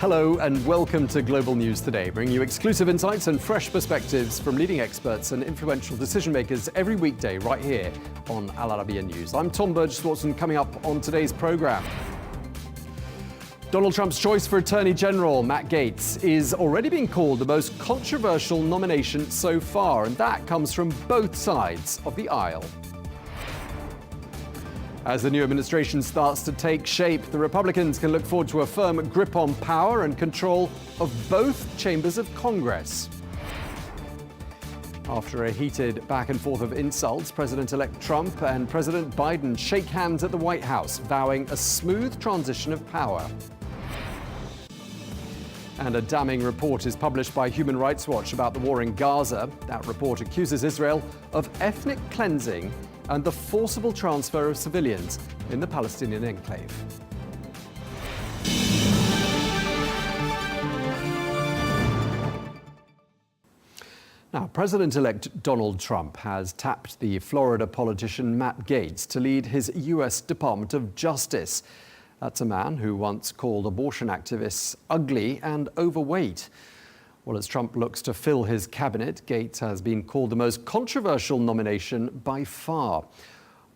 Hello and welcome to Global News Today, bringing you exclusive insights and fresh perspectives from leading experts and influential decision makers every weekday right here on Al Arabiya News. I'm Tom Burgess-Watson. Coming up on today's program, Donald Trump's choice for Attorney General, Matt Gaetz, is already being called the most controversial nomination so far, and that comes from both sides of the aisle. As the new administration starts to take shape, the Republicans can look forward to a firm grip on power and control of both chambers of Congress. After a heated back and forth of insults, President-elect Trump and President Biden shake hands at the White House, vowing a smooth transition of power. And a damning report is published by Human Rights Watch about the war in Gaza. That report accuses Israel of ethnic cleansing and the forcible transfer of civilians in the Palestinian enclave. Now, President-elect Donald Trump has tapped the Florida politician Matt Gaetz to lead his U.S. Department of Justice. That's a man who once called abortion activists ugly and overweight. Well, as Trump looks to fill his cabinet, Gaetz has been called the most controversial nomination by far.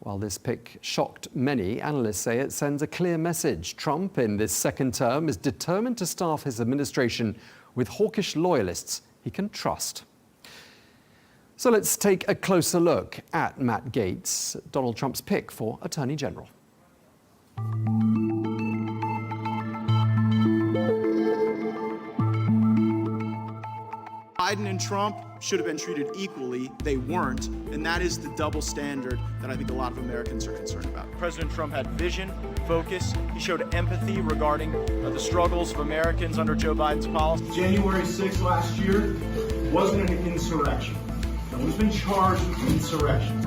While this pick shocked many, analysts say it sends a clear message. Trump, in this second term, is determined to staff his administration with hawkish loyalists he can trust. So let's take a closer look at Matt Gaetz, Donald Trump's pick for Attorney General. Biden and Trump should have been treated equally. They weren't, and that is the double standard that I think a lot of Americans are concerned about. President Trump had vision, focus. He showed empathy regarding the struggles of Americans under Joe Biden's policy. January 6th last year wasn't an insurrection. No one's been charged with insurrection.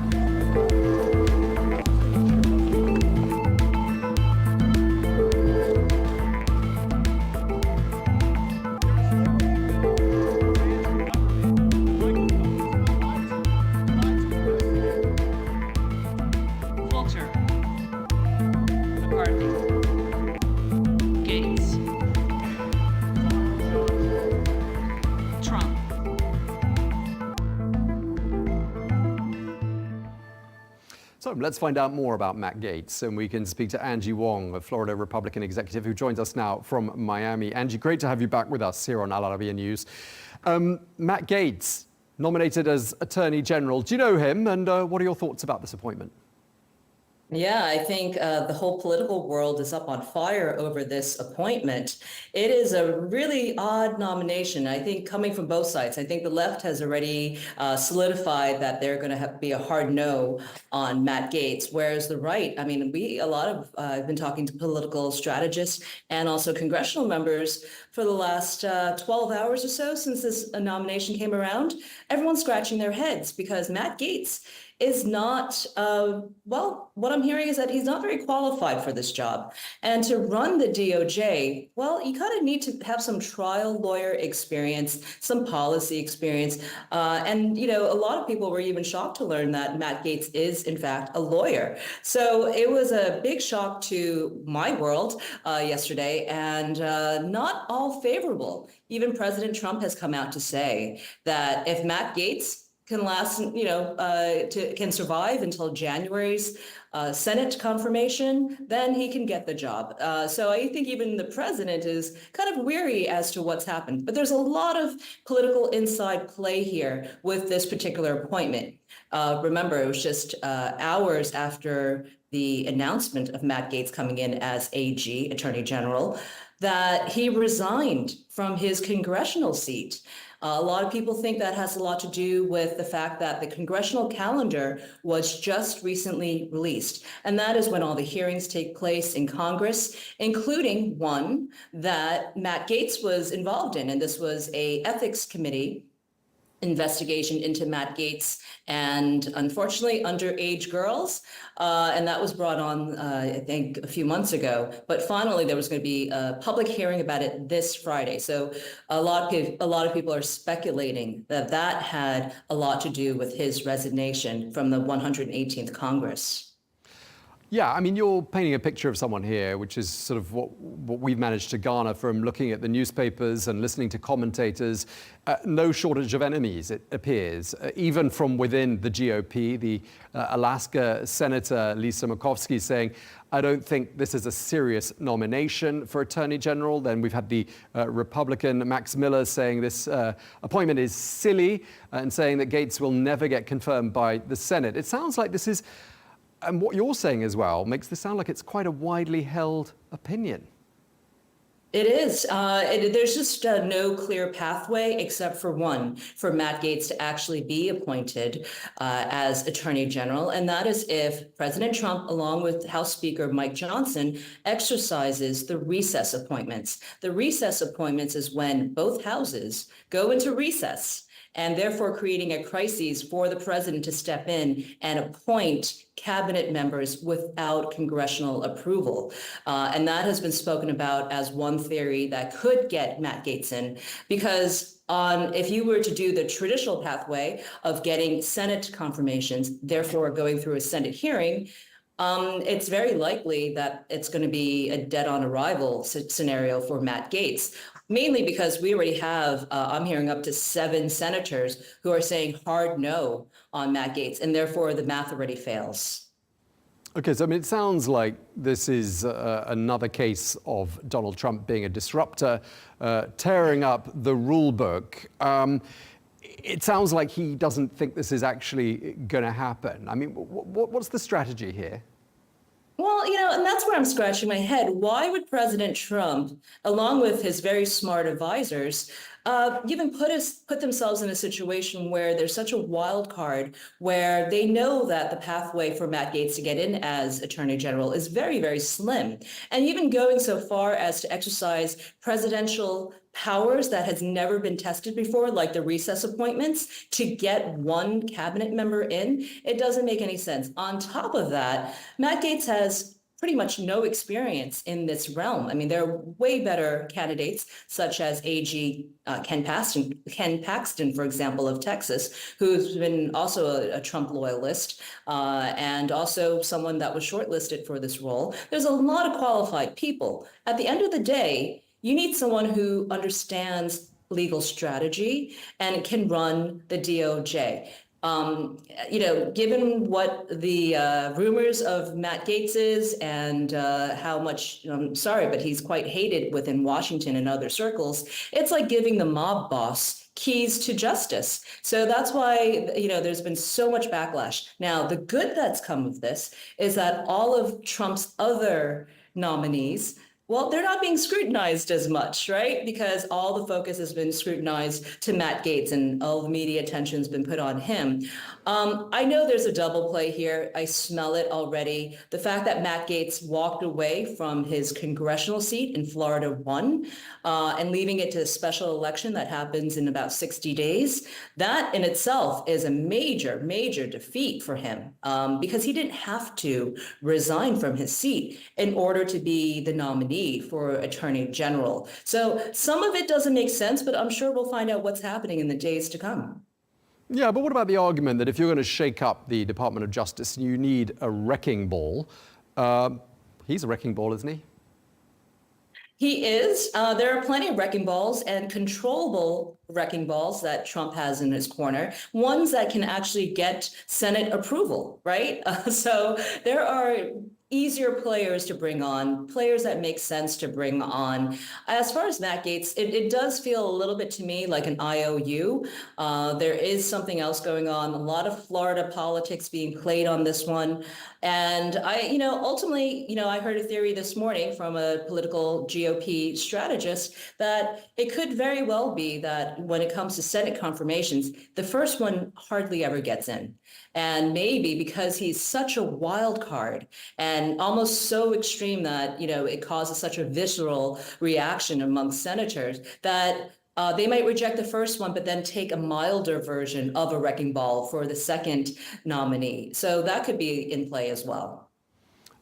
So let's find out more about Matt Gaetz, and we can speak to Angie Wong, a Florida Republican executive who joins us now from Miami. Angie, great to have you back with us here on Al Arabiya News. Matt Gaetz, nominated as Attorney General. Do you know him, and what are your thoughts about this appointment? Yeah, I think the whole political world is up on fire over this appointment. It is a really odd nomination, I think, coming from both sides. I think the left has already solidified that they're going to be a hard no on Matt Gaetz, whereas the right, I mean, I've been talking to political strategists and also congressional members for the last 12 hours or so since this nomination came around. Everyone's scratching their heads because Matt Gaetz is not, well, what I'm hearing is that he's not very qualified for this job. And to run the DOJ, well, you kind of need to have some trial lawyer experience, some policy experience. And, you know, a lot of people were even shocked to learn that Matt Gaetz is, in fact, a lawyer. So it was a big shock to my world yesterday, and not all favorable. Even President Trump has come out to say that if Matt Gaetz can last, can survive until January's Senate confirmation, then he can get the job. So I think even the president is kind of weary as to what's happened. But there's a lot of political inside play here with this particular appointment. Remember, it was just hours after the announcement of Matt Gaetz coming in as AG, Attorney General, that he resigned from his congressional seat. A lot of people think that has a lot to do with the fact that the congressional calendar was just recently released. And that is when all the hearings take place in Congress, including one that Matt Gaetz was involved in. And this was an ethics committee investigation into Matt Gaetz and, unfortunately, underage girls. And that was brought on, I think, a few months ago. But finally, there was going to be a public hearing about it this Friday. So a lot of people are speculating that that had a lot to do with his resignation from the 118th Congress. Yeah, I mean, you're painting a picture of someone here, which is sort of what we've managed to garner from looking at the newspapers and listening to commentators. No shortage of enemies, it appears, even from within the GOP. The Alaska Senator Lisa Murkowski saying, I don't think this is a serious nomination for Attorney General. Then we've had the Republican Max Miller saying this appointment is silly and saying that Gaetz will never get confirmed by the Senate. It sounds like this is, and what you're saying as well, makes this sound like it's quite a widely held opinion. It is. There's just no clear pathway except for one, for Matt Gaetz to actually be appointed as Attorney General. And that is if President Trump, along with House Speaker Mike Johnson, exercises the recess appointments. The recess appointments is when both houses go into recess, and therefore creating a crisis for the president to step in and appoint cabinet members without congressional approval. And that has been spoken about as one theory that could get Matt Gaetz in, because if you were to do the traditional pathway of getting Senate confirmations, therefore going through a Senate hearing, it's very likely that it's going to be a dead-on arrival scenario for Matt Gaetz, mainly because we already have, I'm hearing up to 7 senators who are saying hard no on Matt Gaetz, and therefore the math already fails. Okay, so I mean, it sounds like this is another case of Donald Trump being a disruptor, tearing up the rule book. It sounds like he doesn't think this is actually going to happen. I mean, what's the strategy here? Well, and that's where I'm scratching my head. Why would President Trump, along with his very smart advisors, even put themselves in a situation where there's such a wild card, where they know that the pathway for Matt Gaetz to get in as Attorney General is very, very slim, and even going so far as to exercise presidential powers that has never been tested before, like the recess appointments, to get one cabinet member in? It doesn't make any sense. On top of that, Matt Gaetz has pretty much no experience in this realm. I mean, there are way better candidates, such as AG Ken Paxton, for example, of Texas, who's been also a Trump loyalist, and also someone that was shortlisted for this role. There's a lot of qualified people. At the end of the day, you need someone who understands legal strategy and can run the DOJ. Given what the rumors of Matt Gaetz is and how much, I'm sorry, but he's quite hated within Washington and other circles, it's like giving the mob boss keys to justice. So that's why, there's been so much backlash. Now, the good that's come of this is that all of Trump's other nominees, well, they're not being scrutinized as much, right? Because all the focus has been scrutinized to Matt Gaetz and all the media attention's been put on him. I know there's a double play here. I smell it already. The fact that Matt Gaetz walked away from his congressional seat in Florida 1 and leaving it to a special election that happens in about 60 days, that in itself is a major, major defeat for him, because he didn't have to resign from his seat in order to be the nominee for Attorney General. So some of it doesn't make sense, but I'm sure we'll find out what's happening in the days to come. Yeah, but what about the argument that if you're going to shake up the Department of Justice, you need a wrecking ball? He's a wrecking ball, isn't he? He is. There are plenty of wrecking balls and controllable wrecking balls that Trump has in his corner, ones that can actually get Senate approval, right? So there are easier players to bring on, players that make sense to bring on. As far as Matt Gaetz, it does feel a little bit to me like an IOU. There is something else going on, a lot of Florida politics being played on this one. And ultimately, I heard a theory this morning from a political GOP strategist that it could very well be that when it comes to Senate confirmations, the first one hardly ever gets in. And maybe because he's such a wild card and almost so extreme that, it causes such a visceral reaction among senators that they might reject the first one, but then take a milder version of a wrecking ball for the second nominee. So that could be in play as well.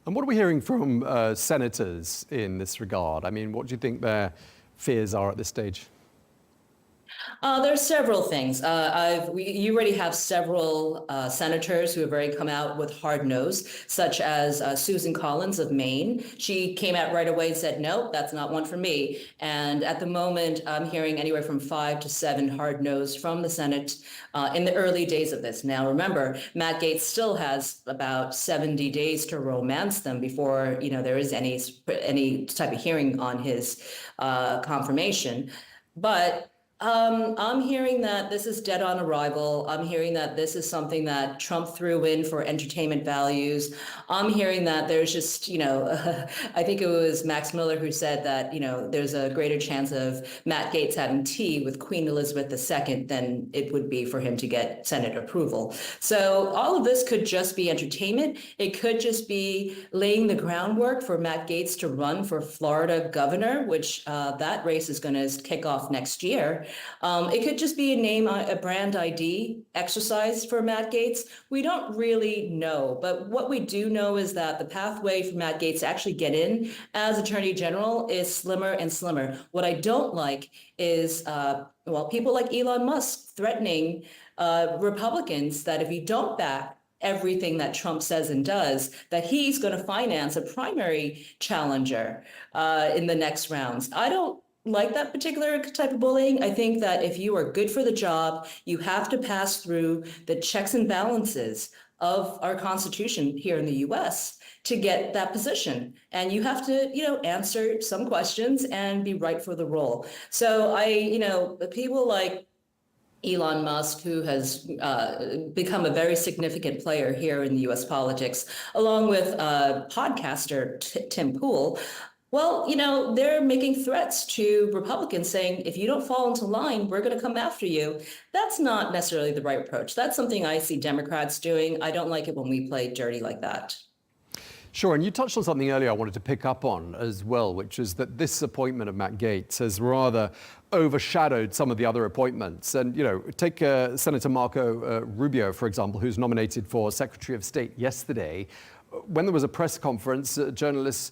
And what are we hearing from senators in this regard? I mean, what do you think their fears are at this stage? There's several things. You already have several senators who have already come out with hard no's, such as Susan Collins of Maine. She came out right away and said, no, that's not one for me. And at the moment, I'm hearing anywhere from 5 to 7 hard no's from the Senate in the early days of this. Now, remember, Matt Gaetz still has about 70 days to romance them before there is any type of hearing on his confirmation. But I'm hearing that this is dead on arrival. I'm hearing that this is something that Trump threw in for entertainment values. I'm hearing that there's just, I think it was Max Miller who said that, there's a greater chance of Matt Gaetz having tea with Queen Elizabeth II than it would be for him to get Senate approval. So all of this could just be entertainment. It could just be laying the groundwork for Matt Gaetz to run for Florida governor, which that race is going to kick off next year. It could just be a brand ID exercise for Matt Gaetz. We don't really know, but what we do know is that the pathway for Matt Gaetz to actually get in as Attorney General is slimmer and slimmer. What I don't like is, people like Elon Musk threatening Republicans that if you don't back everything that Trump says and does, that he's going to finance a primary challenger in the next rounds. I don't like that particular type of bullying. I think that if you are good for the job, you have to pass through the checks and balances of our Constitution here in the US to get that position. And you have to, answer some questions and be right for the role. So people like Elon Musk, who has become a very significant player here in the US politics, along with podcaster Tim Pool, they're making threats to Republicans saying, if you don't fall into line, we're going to come after you. That's not necessarily the right approach. That's something I see Democrats doing. I don't like it when we play dirty like that. Sure, and you touched on something earlier I wanted to pick up on as well, which is that this appointment of Matt Gaetz has rather overshadowed some of the other appointments. And, take Senator Marco Rubio, for example, who's nominated for Secretary of State yesterday. When there was a press conference, journalists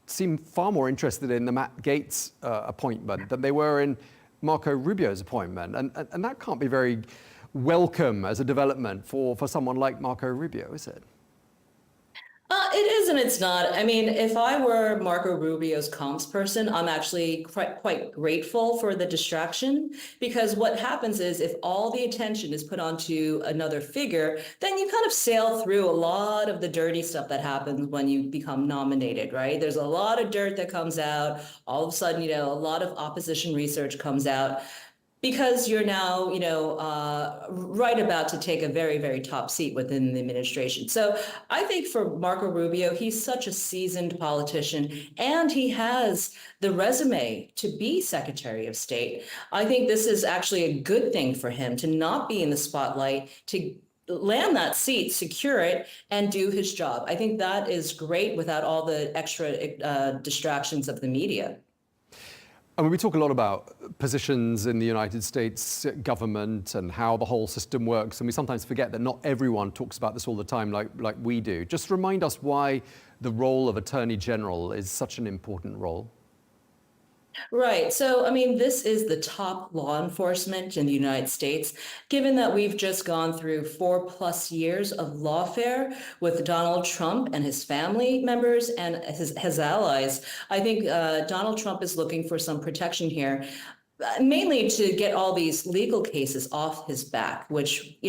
seemed far more interested in the Matt Gaetz appointment than they were in Marco Rubio's appointment. And that can't be very welcome as a development for someone like Marco Rubio, is it? It is and it's not. I mean, if I were Marco Rubio's comms person, I'm actually quite grateful for the distraction, because what happens is if all the attention is put onto another figure, then you kind of sail through a lot of the dirty stuff that happens when you become nominated, right? There's a lot of dirt that comes out. All of a sudden, a lot of opposition research comes out, because you're now, right about to take a very, very top seat within the administration. So I think for Marco Rubio, he's such a seasoned politician, and he has the resume to be Secretary of State. I think this is actually a good thing for him to not be in the spotlight, to land that seat, secure it, and do his job. I think that is great without all the extra distractions of the media. I mean, we talk a lot about positions in the United States government and how the whole system works, and we sometimes forget that not everyone talks about this all the time like we do. Just remind us why the role of Attorney General is such an important role. Right. So, I mean, this is the top law enforcement in the United States. Given that we've just gone through 4+ years of lawfare with Donald Trump and his family members and his allies, I think Donald Trump is looking for some protection here, mainly to get all these legal cases off his back, which,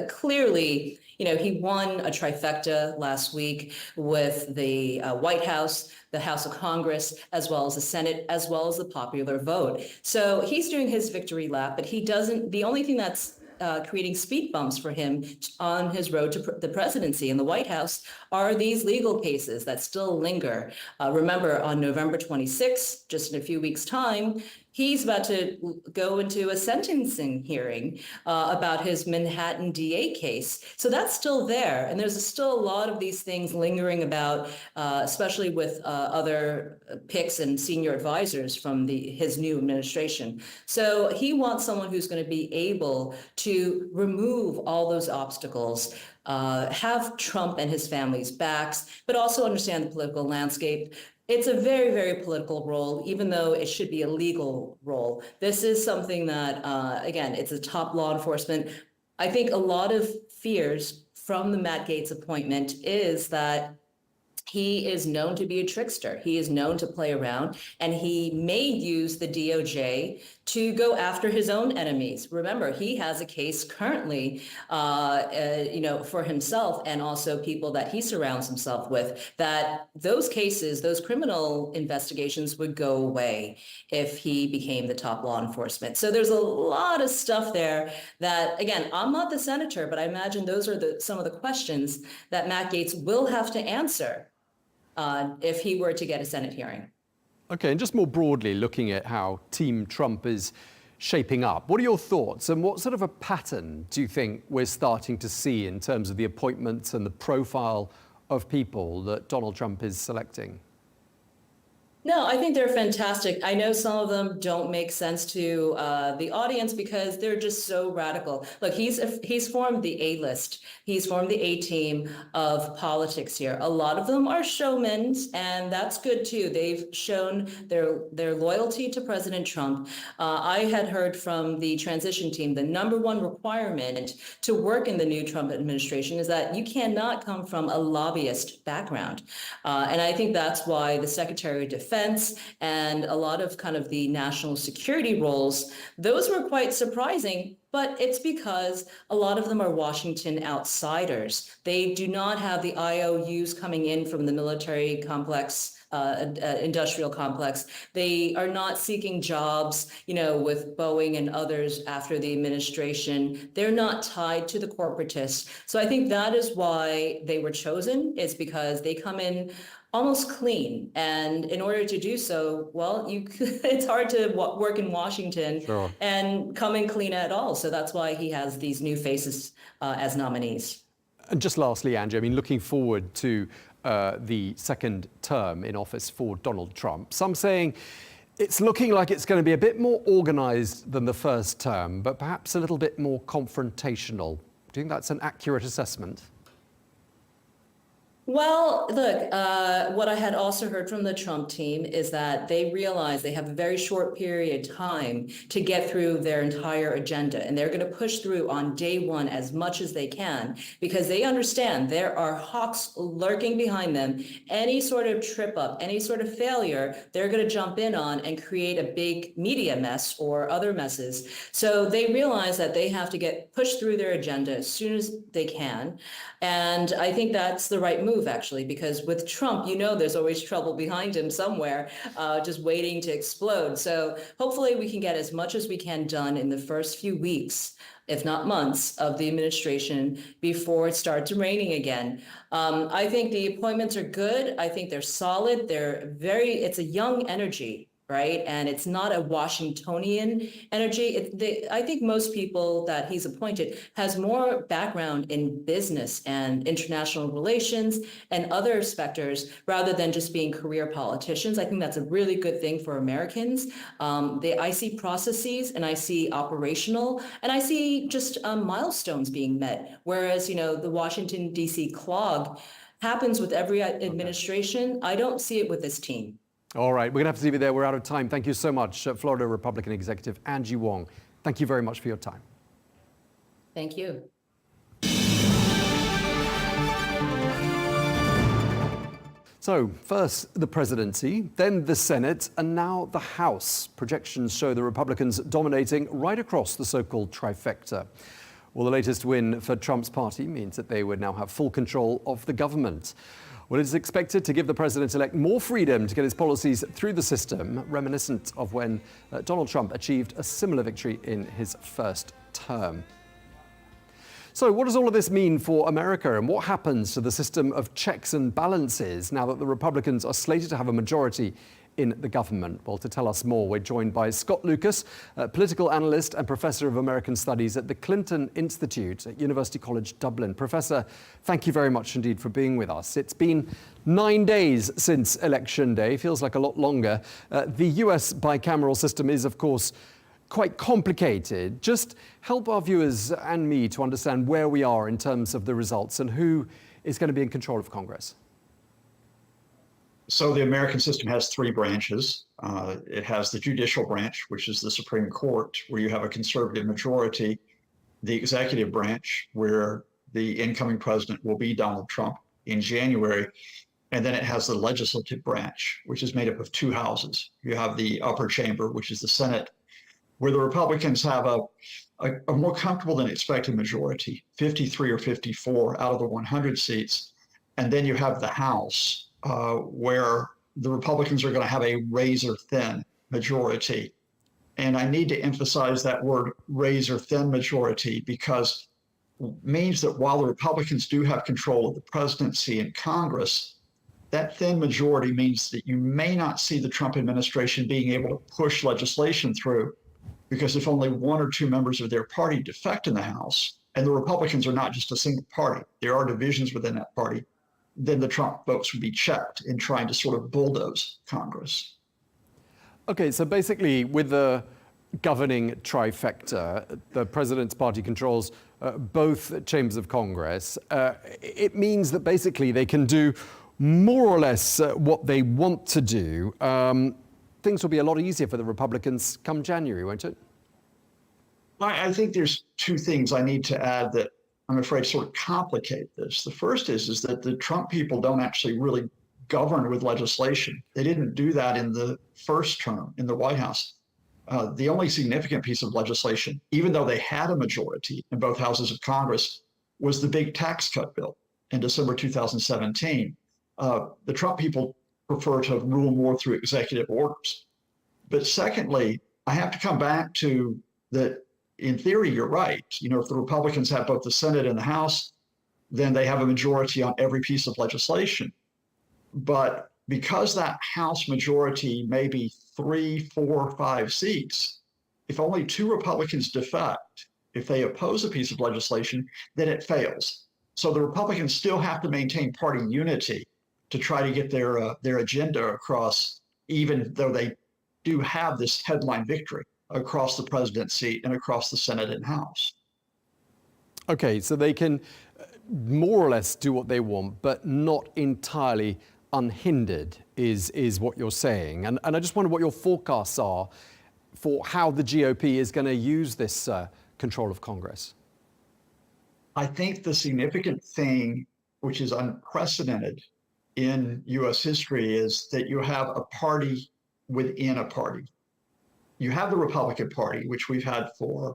clearly, he won a trifecta last week with the White House, the House of Congress, as well as the Senate, as well as the popular vote. So he's doing his victory lap, but the only thing that's creating speed bumps for him on his road to the presidency in the White House are these legal cases that still linger. Remember, on November 26th, just in a few weeks' time, he's about to go into a sentencing hearing about his Manhattan DA case. So that's still there. And there's still a lot of these things lingering about, especially with other picks and senior advisors from his new administration. So he wants someone who's going to be able to remove all those obstacles, have Trump and his family's backs, but also understand the political landscape. It's a very, very political role, even though it should be a legal role. This is something that, again, it's a top law enforcement. I think a lot of fears from the Matt Gaetz appointment is that he is known to be a trickster. He is known to play around, and he may use the DOJ to go after his own enemies. Remember, he has a case currently, for himself and also people that he surrounds himself with, that those cases, those criminal investigations would go away if he became the top law enforcement. So there's a lot of stuff there that, again, I'm not the senator, but I imagine those are some of the questions that Matt Gaetz will have to answer if he were to get a Senate hearing. Okay, and just more broadly, looking at how Team Trump is shaping up, what are your thoughts and what sort of a pattern do you think we're starting to see in terms of the appointments and the profile of people that Donald Trump is selecting? No, I think they're fantastic. I know some of them don't make sense to the audience because they're just so radical. Look, he's formed the A-list. He's formed the A-team of politics here. A lot of them are showmen, and that's good too. They've shown their loyalty to President Trump. I had heard from the transition team, the number one requirement to work in the new Trump administration is that you cannot come from a lobbyist background. And I think that's why the Secretary of Defense and a lot of kind of the national security roles, those were quite surprising, but it's because a lot of them are Washington outsiders. They do not have the IOUs coming in from the military complex, industrial complex. They are not seeking jobs, with Boeing and others after the administration. They're not tied to the corporatists. So I think that is why they were chosen, is because they come in almost clean. And in order to do so, well, it's hard to work in Washington and come in clean at all. So that's why he has these new faces as nominees. And just lastly, Angie, I mean, looking forward to the second term in office for Donald Trump, some saying it's looking like it's going to be a bit more organized than the first term, but perhaps a little bit more confrontational. Do you think that's an accurate assessment? Well, look, what I had also heard from the Trump team is that they realize they have a very short period of time to get through their entire agenda, and they're going to push through on day one as much as they can because they understand there are hawks lurking behind them. Any sort of trip up, any sort of failure, they're going to jump in on and create a big media mess or other messes. So they realize that they have to get pushed through their agenda as soon as they can. And I think that's the right move, actually, because with Trump, there's always trouble behind him somewhere, just waiting to explode. So hopefully we can get as much as we can done in the first few weeks, if not months, of the administration before it starts raining again. I think the appointments are good. I think they're solid. It's a young energy. Right. And it's not a Washingtonian energy. I think most people that he's appointed has more background in business and international relations and other sectors rather than just being career politicians. I think that's a really good thing for Americans. I see processes and I see operational and I see just milestones being met. Whereas, the Washington, D.C. clog happens with every administration. I don't see it with this team. All right, we're going to have to leave it there. We're out of time. Thank you so much, Florida Republican Executive Angie Wong. Thank you very much for your time. Thank you. So first the presidency, then the Senate, and now the House. Projections show the Republicans dominating right across the so-called trifecta. Well, the latest win for Trump's party means that they would now have full control of the government. Well, it is expected to give the president-elect more freedom to get his policies through the system, reminiscent of when Donald Trump achieved a similar victory in his first term. So what does all of this mean for America, and what happens to the system of checks and balances now that the Republicans are slated to have a majority in the government? Well, to tell us more, we're joined by Scott Lucas, a political analyst and professor of American Studies at the Clinton Institute at University College Dublin. Professor, thank you very much indeed for being with us. It's been 9 days since Election Day, feels like a lot longer. The US bicameral system is, of course, quite complicated. Just help our viewers and me to understand where we are in terms of the results and who is going to be in control of Congress. So the American system has three branches. It has the judicial branch, which is the Supreme Court, where you have a conservative majority, the executive branch, where the incoming president will be Donald Trump in January, and then it has the legislative branch, which is made up of two houses. You have the upper chamber, which is the Senate, where the Republicans have a more comfortable than expected majority, 53 or 54 out of the 100 seats. And then you have the House, where the Republicans are going to have a razor-thin majority. And I need to emphasize that word razor-thin majority because it means that while the Republicans do have control of the presidency and Congress, that thin majority means that you may not see the Trump administration being able to push legislation through, because if only one or two members of their party defect in the House, and the Republicans are not just a single party, there are divisions within that party, then the Trump votes would be checked in trying to sort of bulldoze Congress. Okay, so basically with the governing trifecta, the president's party controls both chambers of Congress. It means that basically they can do more or less what they want to do. Things will be a lot easier for the Republicans come January, won't it? I think there's two things I need to add that I'm afraid sort of complicate this. The first is that the Trump people don't actually really govern with legislation. They didn't do that in the first term in the White House. The only significant piece of legislation, even though they had a majority in both houses of Congress, was the big tax cut bill in December 2017. The Trump people prefer to rule more through executive orders. But secondly, I have to come back to that. In theory, you're right. You know, if the Republicans have both the Senate and the House, then they have a majority on every piece of legislation. But because that House majority may be 3, 4, 5 seats, if only two Republicans defect, if they oppose a piece of legislation, then it fails. So the Republicans still have to maintain party unity to try to get their agenda across, even though they do have this headline victory across the presidency and across the Senate and House. Okay, so they can more or less do what they want, but not entirely unhindered is what you're saying. And I just wonder what your forecasts are for how the GOP is going to use this control of Congress. I think the significant thing, which is unprecedented in US history, is that you have a party within a party. You have the Republican Party, which we've had for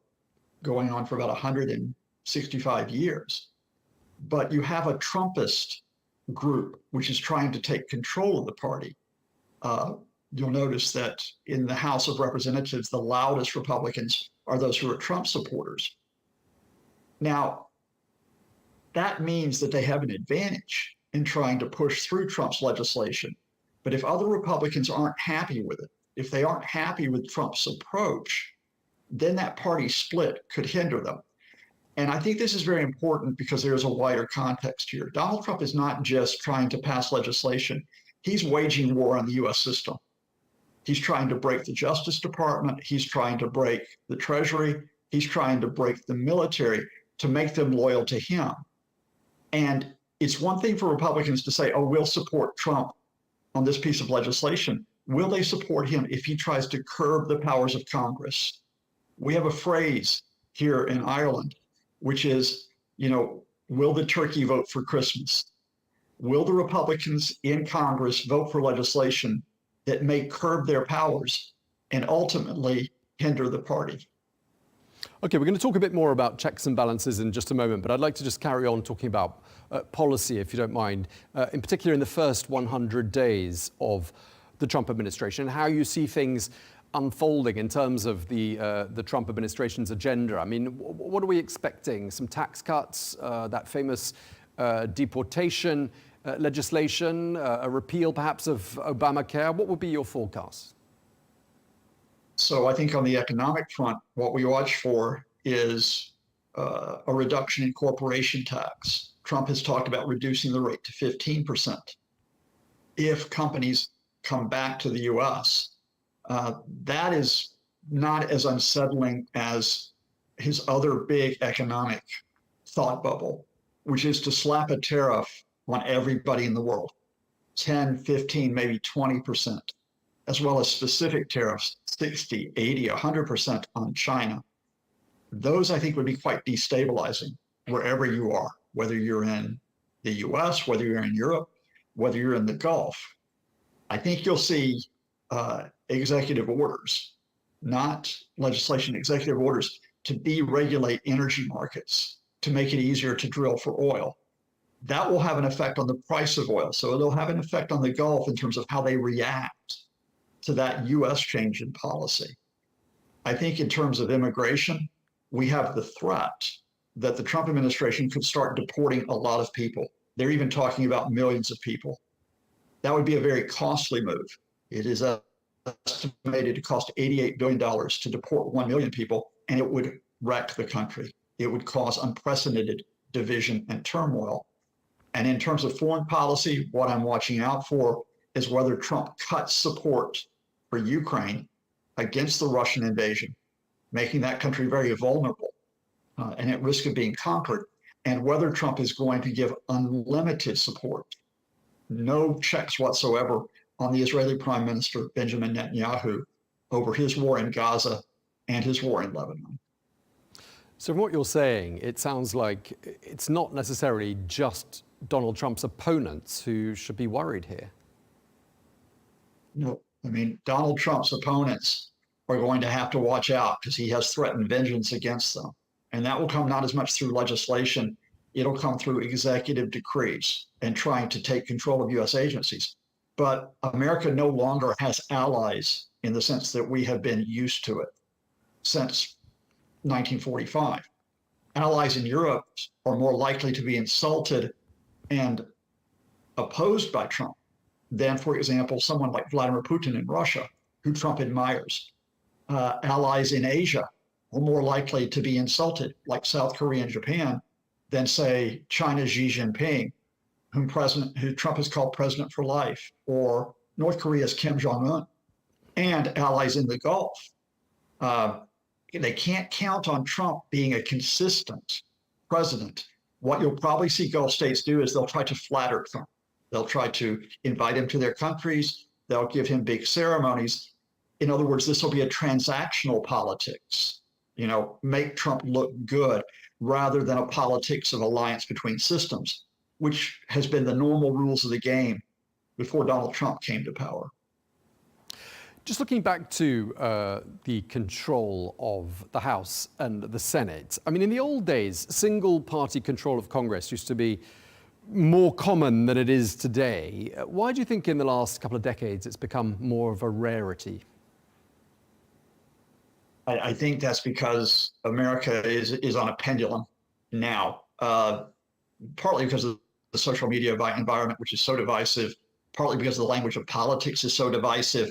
going on for about 165 years, but you have a Trumpist group, which is trying to take control of the party. You'll notice that in the House of Representatives, the loudest Republicans are those who are Trump supporters. Now, that means that they have an advantage in trying to push through Trump's legislation. But if other Republicans aren't happy with it, if they aren't happy with Trump's approach, then that party split could hinder them. And I think this is very important because there's a wider context here. Donald Trump is not just trying to pass legislation. He's waging war on the US system. He's trying to break the Justice Department. He's trying to break the Treasury. He's trying to break the military to make them loyal to him. And it's one thing for Republicans to say, oh, we'll support Trump on this piece of legislation. Will they support him if he tries to curb the powers of Congress? We have a phrase here in Ireland, which is, you know, will the turkey vote for Christmas? Will the Republicans in Congress vote for legislation that may curb their powers and ultimately hinder the party? Okay, we're going to talk a bit more about checks and balances in just a moment, but I'd like to just carry on talking about policy, if you don't mind, in particular in the first 100 days of the Trump administration, how you see things unfolding in terms of the Trump administration's agenda. I mean, what are we expecting? Some tax cuts, that famous deportation legislation, a repeal perhaps of Obamacare? What would be your forecast? So I think on the economic front, what we watch for is a reduction in corporation tax. Trump has talked about reducing the rate to 15%. If companies come back to the US, that is not as unsettling as his other big economic thought bubble, which is to slap a tariff on everybody in the world, 10, 15, maybe 20%, as well as specific tariffs, 60, 80, 100% on China. Those, I think, would be quite destabilizing wherever you are, whether you're in the US, whether you're in Europe, whether you're in the Gulf. I think you'll see executive orders, not legislation, executive orders to deregulate energy markets, to make it easier to drill for oil. That will have an effect on the price of oil. So it'll have an effect on the Gulf in terms of how they react to that US change in policy. I think in terms of immigration, we have the threat that the Trump administration could start deporting a lot of people. They're even talking about millions of people. That would be a very costly move. It is estimated to cost $88 billion to deport 1 million people, and it would wreck the country. It would cause unprecedented division and turmoil. And in terms of foreign policy, what I'm watching out for is whether Trump cuts support for Ukraine against the Russian invasion, making that country very vulnerable and at risk of being conquered, and whether Trump is going to give unlimited support, no checks whatsoever on the Israeli Prime Minister Benjamin Netanyahu over his war in Gaza and his war in Lebanon. So from what you're saying, it sounds like it's not necessarily just Donald Trump's opponents who should be worried here. No, I mean, Donald Trump's opponents are going to have to watch out because he has threatened vengeance against them. And that will come not as much through legislation, it'll come through executive decrees and trying to take control of US agencies. But America no longer has allies in the sense that we have been used to it since 1945. Allies in Europe are more likely to be insulted and opposed by Trump than, for example, someone like Vladimir Putin in Russia, who Trump admires. Allies in Asia are more likely to be insulted, like South Korea and Japan, than, say, China's Xi Jinping, who Trump has called president for life, or North Korea's Kim Jong-un, and allies in the Gulf. They can't count on Trump being a consistent president. What you'll probably see Gulf states do is they'll try to flatter Trump. They'll try to invite him to their countries. They'll give him big ceremonies. In other words, this will be a transactional politics, make Trump look good rather than a politics of alliance between systems, which has been the normal rules of the game before Donald Trump came to power. Just looking back to the control of the House and the Senate, I mean, in the old days, single-party control of Congress used to be more common than it is today. Why do you think in the last couple of decades it's become more of a rarity? I think that's because America is on a pendulum now, partly because of the social media environment, which is so divisive, partly because the language of politics is so divisive.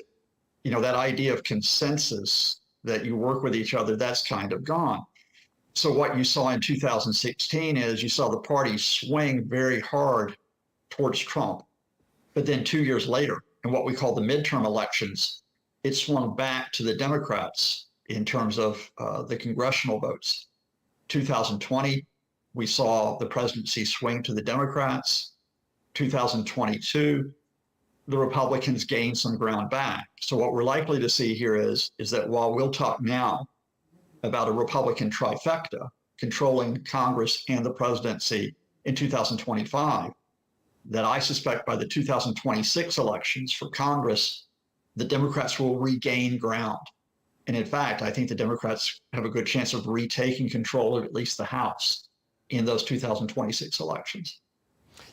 That idea of consensus, that you work with each other, that's kind of gone. So what you saw in 2016 is you saw the party swing very hard towards Trump. But then 2 years later, in what we call the midterm elections, it swung back to the Democrats in terms of the congressional votes. 2020, we saw the presidency swing to the Democrats. 2022, the Republicans gained some ground back. So what we're likely to see here is that while we'll talk now about a Republican trifecta controlling Congress and the presidency in 2025, that I suspect by the 2026 elections for Congress, the Democrats will regain ground. And in fact, I think the Democrats have a good chance of retaking control of at least the House in those 2026 elections.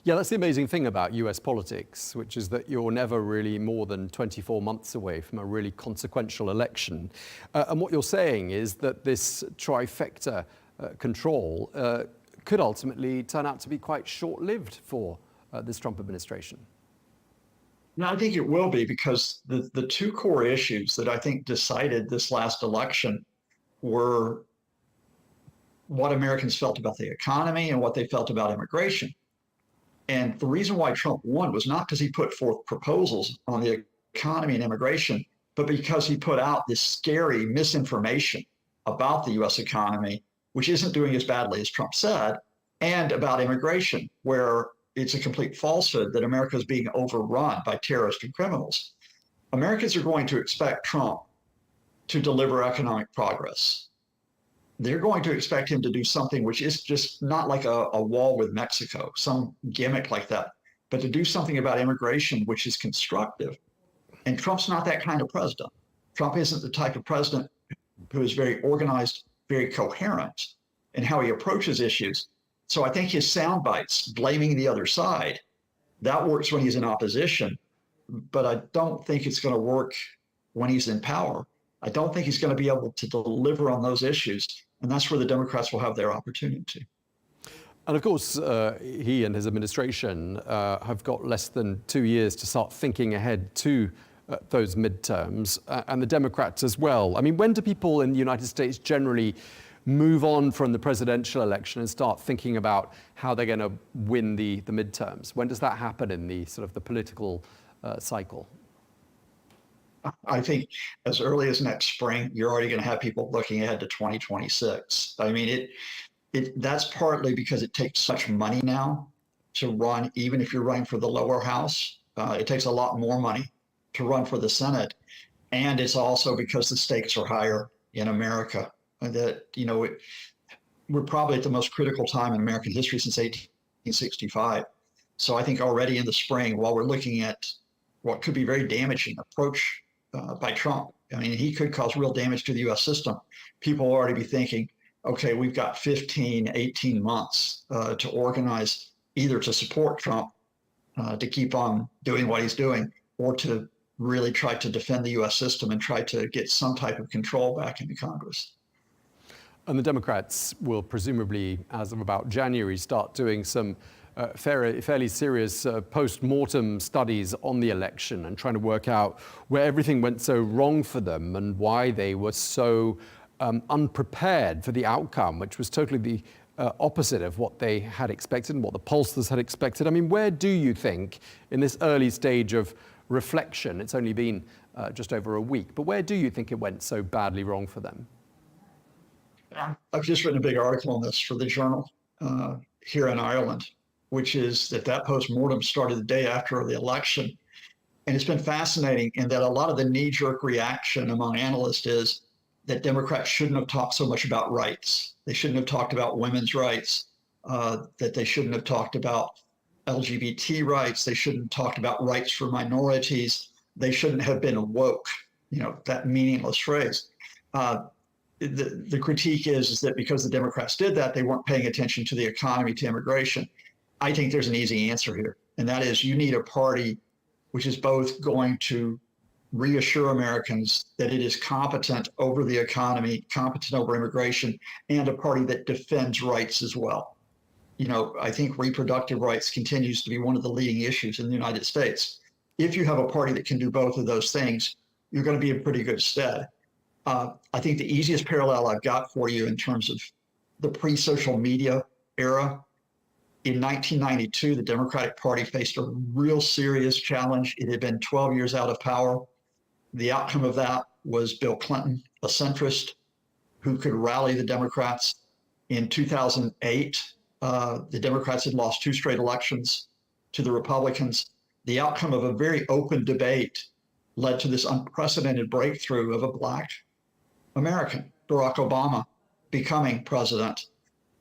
Yeah, that's the amazing thing about US politics, which is that you're never really more than 24 months away from a really consequential election. And what you're saying is that this trifecta control could ultimately turn out to be quite short-lived for this Trump administration. No, I think it will be, because the two core issues that I think decided this last election were what Americans felt about the economy and what they felt about immigration. And the reason why Trump won was not because he put forth proposals on the economy and immigration. but because he put out this scary misinformation about the US economy, which isn't doing as badly as Trump said, and about immigration, where it's a complete falsehood that America is being overrun by terrorists and criminals. Americans are going to expect Trump to deliver economic progress. They're going to expect him to do something which is just not like a wall with Mexico, some gimmick like that, but to do something about immigration which is constructive. And Trump's not that kind of president. Trump isn't the type of president who is very organized, very coherent in how he approaches issues. So I think his sound bites, blaming the other side, that works when he's in opposition, but I don't think it's going to work when he's in power. I don't think he's going to be able to deliver on those issues, and that's where the Democrats will have their opportunity. And of course, he and his administration have got less than 2 years to start thinking ahead to those midterms, and the Democrats as well. I mean, when do people in the United States generally move on from the presidential election and start thinking about how they're going to win the midterms? When does that happen in the sort of the political cycle? I think as early as next spring, you're already going to have people looking ahead to 2026. I mean, that's partly because it takes such money now to run, even if you're running for the lower house. It takes a lot more money to run for the Senate. And it's also because the stakes are higher in America. That, we're probably at the most critical time in American history since 1865. So I think already in the spring, while we're looking at what could be very damaging approach by Trump, I mean, he could cause real damage to the US system. People will already be thinking, okay, we've got 15, 18 months to organize either to support Trump, to keep on doing what he's doing, or to really try to defend the US system and try to get some type of control back in the Congress. And the Democrats will presumably, as of about January, start doing some fairly serious post-mortem studies on the election and trying to work out where everything went so wrong for them and why they were so unprepared for the outcome, which was totally the opposite of what they had expected and what the pollsters had expected. I mean, where do you think, in this early stage of reflection, it's only been just over a week, but where do you think it went so badly wrong for them? I've just written a big article on this for the Journal here in Ireland, which is that post-mortem started the day after the election. And it's been fascinating in that a lot of the knee-jerk reaction among analysts is that Democrats shouldn't have talked so much about rights. They shouldn't have talked about women's rights, that they shouldn't have talked about LGBT rights. They shouldn't have talked about rights for minorities. They shouldn't have been woke, that meaningless phrase. The critique is that because the Democrats did that, they weren't paying attention to the economy, to immigration. I think there's an easy answer here, and that is you need a party which is both going to reassure Americans that it is competent over the economy, competent over immigration, and a party that defends rights as well. I think reproductive rights continues to be one of the leading issues in the United States. If you have a party that can do both of those things, you're going to be in pretty good stead. I think the easiest parallel I've got for you in terms of the pre-social media era, in 1992, the Democratic Party faced a real serious challenge. It had been 12 years out of power. The outcome of that was Bill Clinton, a centrist who could rally the Democrats. In 2008, the Democrats had lost 2 straight elections to the Republicans. The outcome of a very open debate led to this unprecedented breakthrough of a Black American, Barack Obama, becoming president.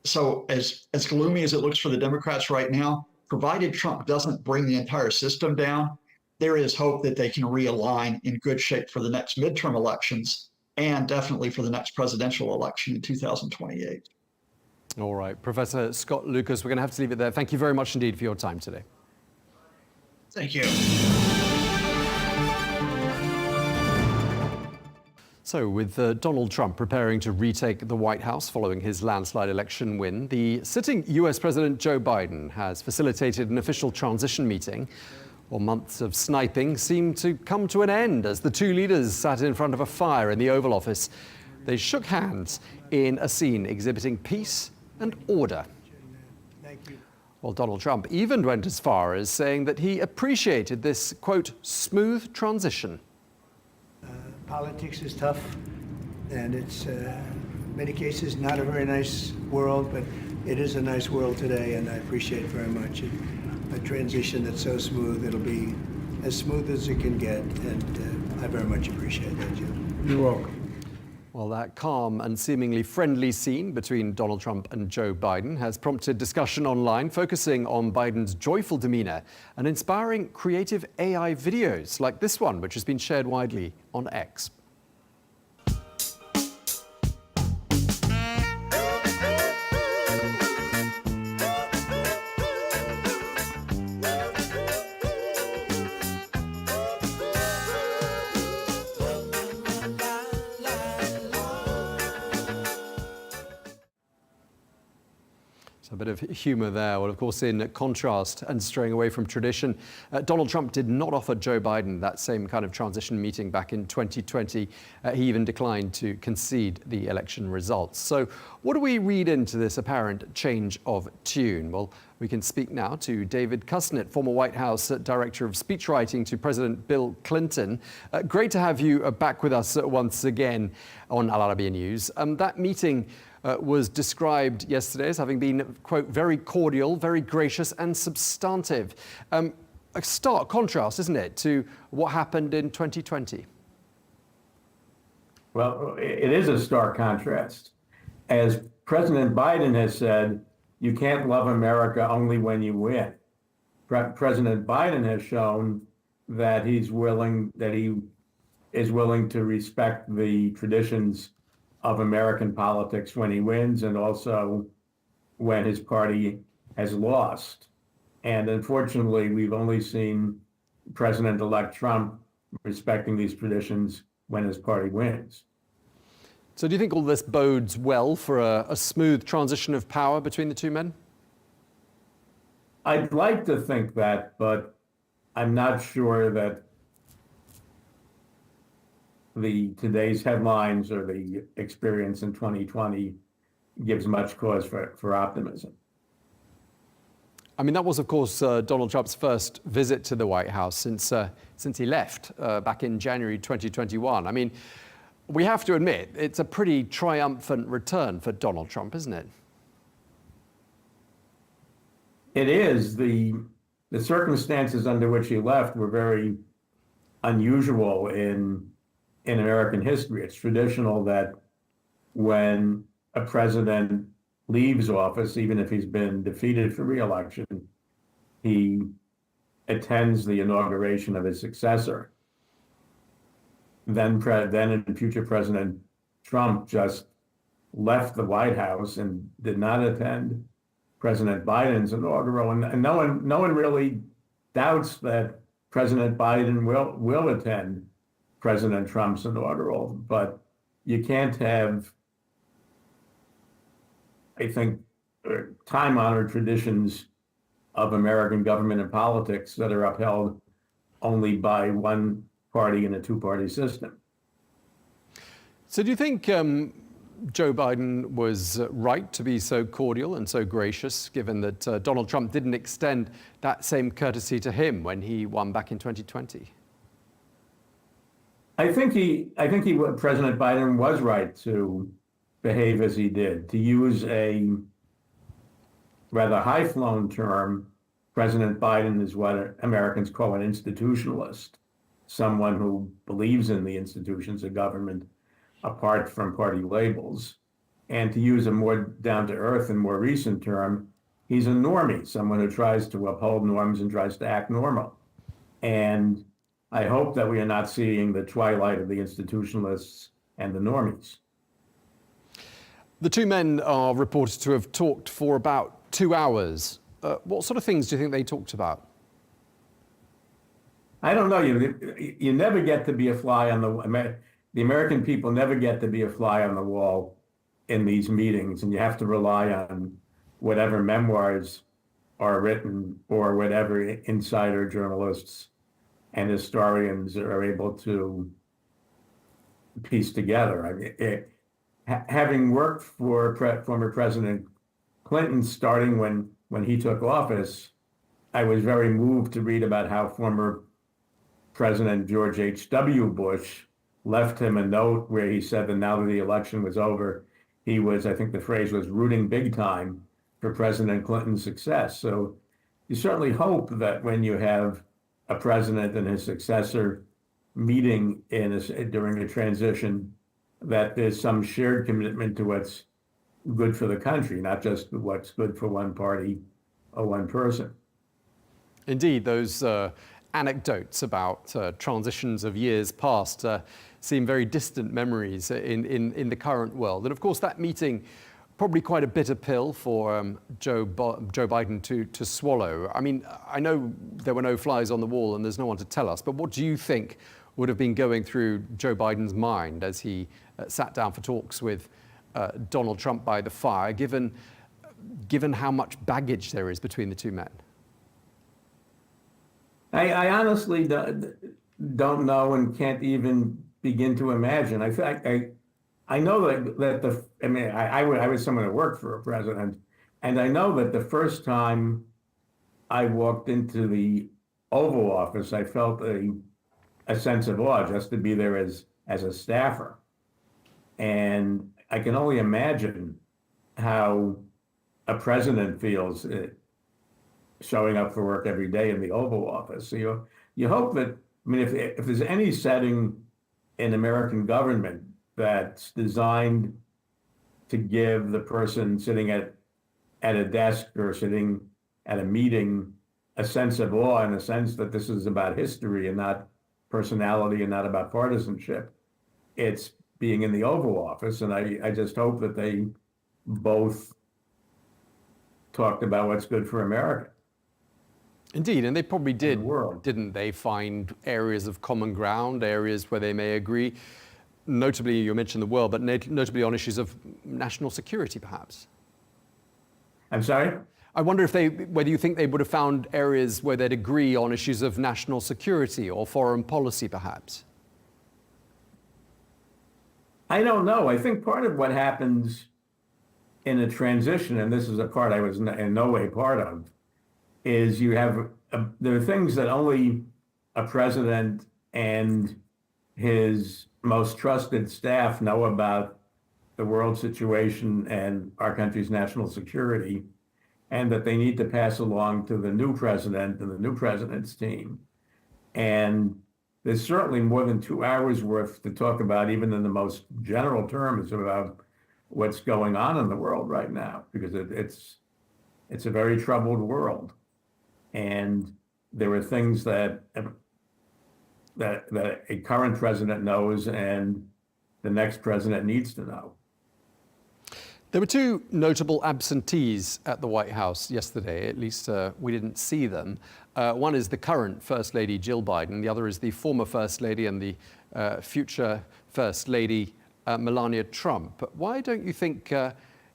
So as gloomy as it looks for the Democrats right now, provided Trump doesn't bring the entire system down, there is hope that they can realign in good shape for the next midterm elections and definitely for the next presidential election in 2028. All right, Professor Scott Lucas, we're going to have to leave it there. Thank you very much indeed for your time today. Thank you. So with Donald Trump preparing to retake the White House following his landslide election win, the sitting US President Joe Biden has facilitated an official transition meeting. Well, months of sniping seemed to come to an end as the two leaders sat in front of a fire in the Oval Office. They shook hands in a scene exhibiting peace and order. Well, Donald Trump even went as far as saying that he appreciated this, quote, smooth transition. Politics is tough, and it's in many cases not a very nice world, but it is a nice world today, and I appreciate very much a transition that's so smooth. It'll be as smooth as it can get, and I very much appreciate that, Jim. You're welcome. Well, that calm and seemingly friendly scene between Donald Trump and Joe Biden has prompted discussion online focusing on Biden's joyful demeanor and inspiring creative AI videos like this one, which has been shared widely on X. So a bit of humour there. Well, of course, in contrast and straying away from tradition, Donald Trump did not offer Joe Biden that same kind of transition meeting back in 2020. He even declined to concede the election results. So what do we read into this apparent change of tune? Well, we can speak now to David Kusnet, former White House Director of Speechwriting to President Bill Clinton. Great to have you back with us once again on Al Arabiya News. That meeting was described yesterday as having been, quote, very cordial, very gracious and substantive. A stark contrast, isn't it, to what happened in 2020? Well, it is a stark contrast. As President Biden has said, you can't love America only when you win. President Biden has shown that he is willing to respect the traditions of American politics when he wins and also when his party has lost. And unfortunately, we've only seen President-elect Trump respecting these traditions when his party wins. So do you think all this bodes well for a smooth transition of power between the two men? I'd like to think that, but I'm not sure that today's headlines or the experience in 2020 gives much cause for optimism. I mean, that was, of course, Donald Trump's first visit to the White House since he left back in January 2021. I mean, we have to admit, it's a pretty triumphant return for Donald Trump, isn't it? It is. The circumstances under which he left were very unusual in American history. It's traditional that when a president leaves office, even if he's been defeated for re-election, he attends the inauguration of his successor. Then future President Trump just left the White House and did not attend President Biden's inaugural, and no one really doubts that President Biden will attend President Trump's inaugural, but you can't have, I think, time-honored traditions of American government and politics that are upheld only by one party in a two-party system. So do you think Joe Biden was right to be so cordial and so gracious, given that Donald Trump didn't extend that same courtesy to him when he won back in 2020? I think President Biden was right to behave as he did. To use a rather high-flown term, President Biden is what Americans call an institutionalist, someone who believes in the institutions of government apart from party labels. And to use a more down-to-earth and more recent term, he's a normie, someone who tries to uphold norms and tries to act normal. And I hope that we are not seeing the twilight of the institutionalists and the normies. The two men are reported to have talked for about 2 hours. What sort of things do you think they talked about? I don't know. You never get to be a fly on the American people never get to be a fly on the wall in these meetings, and you have to rely on whatever memoirs are written or whatever insider journalists and historians are able to piece together. I mean, having worked for former President Clinton, starting when he took office, I was very moved to read about how former President George H.W. Bush left him a note where he said that now that the election was over, he was, I think the phrase was, rooting big time for President Clinton's success. So you certainly hope that when you have a president and his successor meeting during a transition, that there's some shared commitment to what's good for the country, not just what's good for one party or one person. Indeed, those anecdotes about transitions of years past seem very distant memories in the current world. And of course, that meeting, probably quite a bitter pill for Joe Biden to swallow. I mean, I know there were no flies on the wall and there's no one to tell us, but what do you think would have been going through Joe Biden's mind as he sat down for talks with Donald Trump by the fire, given how much baggage there is between the two men? I honestly don't know and can't even begin to imagine. I know that I was someone who worked for a president, and I know that the first time I walked into the Oval Office, I felt a sense of awe just to be there as a staffer. And I can only imagine how a president feels showing up for work every day in the Oval Office. So you hope that, I mean, if there's any setting in American government that's designed to give the person sitting at a desk or sitting at a meeting a sense of awe, and a sense that this is about history and not personality and not about partisanship, it's being in the Oval Office. And I just hope that they both talked about what's good for America. Indeed, and they probably did, world. didn't they, find areas of common ground, areas where they may agree, notably, you mentioned the world, but notably on issues of national security, perhaps? I'm sorry? I wonder whether you think they would have found areas where they'd agree on issues of national security or foreign policy, perhaps? I don't know. I think part of what happens in a transition, and this is a part I was in no way part of, is you have, there are things that only a president and his most trusted staff know about the world situation and our country's national security, and that they need to pass along to the new president and the new president's team. And there's certainly more than 2 hours worth to talk about, even in the most general terms, about what's going on in the world right now, because it's a very troubled world. And there are things that a current president knows and the next president needs to know. There were two notable absentees at the White House yesterday, at least we didn't see them. One is the current First Lady, Jill Biden. The other is the former First Lady and the future First Lady, Melania Trump. Why don't you think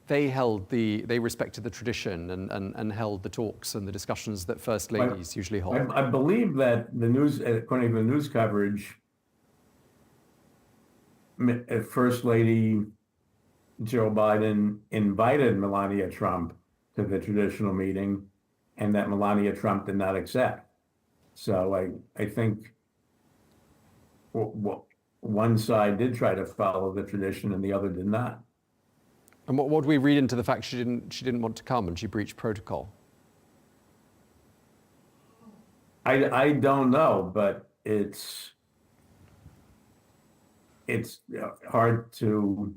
they respected the tradition and held the talks and the discussions that First Ladies usually hold? I believe that according to the news coverage, First Lady Joe Biden invited Melania Trump to the traditional meeting, and that Melania Trump did not accept. So I think one side did try to follow the tradition and the other did not. And what do we read into the fact she didn't want to come and she breached protocol? I don't know, but it's hard to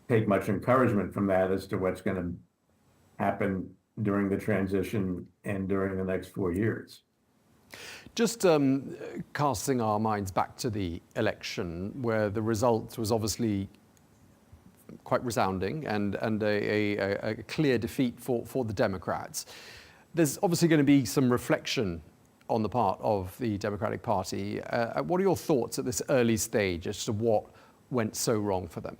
take much encouragement from that as to what's going to happen during the transition and during the next 4 years. Just casting our minds back to the election, where the result was obviously quite resounding and a clear defeat for the Democrats. There's obviously going to be some reflection on the part of the Democratic Party. What are your thoughts at this early stage as to what went so wrong for them?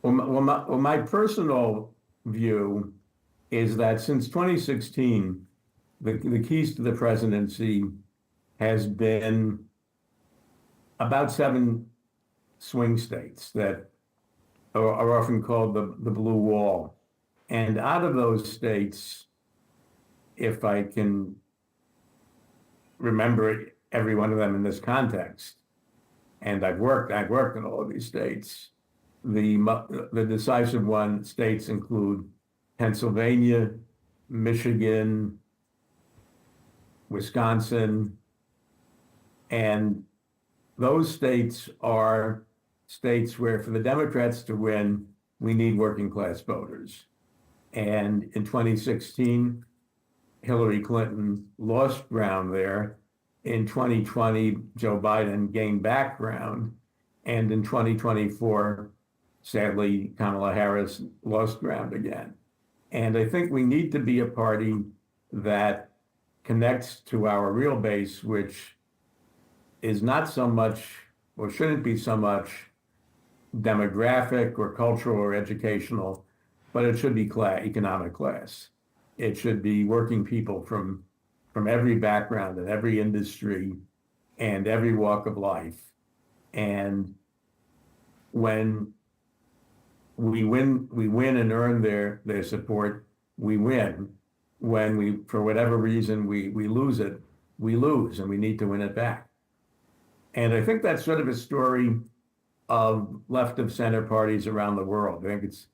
Well, my personal view is that since 2016, the keys to the presidency has been about 7 swing states that are often called the blue wall. And out of those states, if I can remember every one of them in this context. And I've worked in all of these states. The decisive states include Pennsylvania, Michigan, Wisconsin, and those states are states where for the Democrats to win, we need working class voters. And in 2016, Hillary Clinton lost ground there. In 2020, Joe Biden gained back ground. And in 2024, sadly, Kamala Harris lost ground again. And I think we need to be a party that connects to our real base, which is not so much, or shouldn't be so much, demographic or cultural or educational, but it should be economic class. It should be working people from every background and every industry and every walk of life. And when we win and earn their support, we win. When we, for whatever reason, we lose it, we lose, and we need to win it back. And I think that's sort of a story of left of center parties around the world. I think it's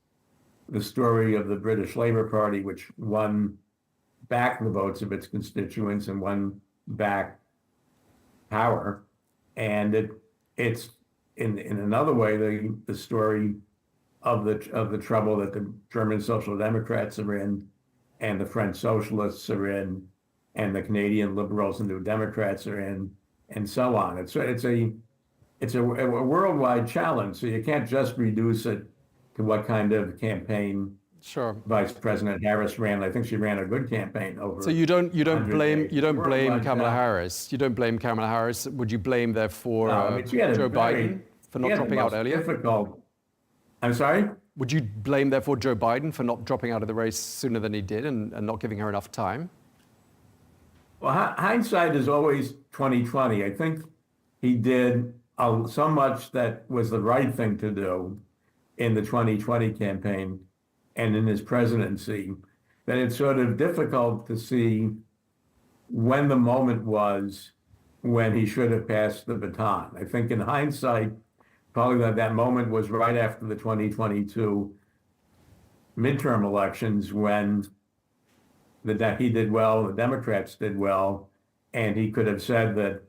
the story of the British Labour Party, which won back the votes of its constituents and won back power. And it's in another way the story of the trouble that the German Social Democrats are in, and the French Socialists are in, and the Canadian Liberals and New Democrats are in, and so on. It's a worldwide challenge, so you can't just reduce it to what kind of campaign Vice President Harris ran. I think she ran a good campaign over. So you don't blame Kamala challenge. Harris. You don't blame Kamala Harris. Would you blame therefore Joe Biden for not dropping out earlier? I'm sorry? Would you blame therefore Joe Biden for not dropping out of the race sooner than he did and not giving her enough time? Well, hindsight is always 20/20. I think he did so much that was the right thing to do in the 2020 campaign and in his presidency, that it's sort of difficult to see when the moment was when he should have passed the baton. I think in hindsight, probably that moment was right after the 2022 midterm elections, when he did well, the Democrats did well, and he could have said that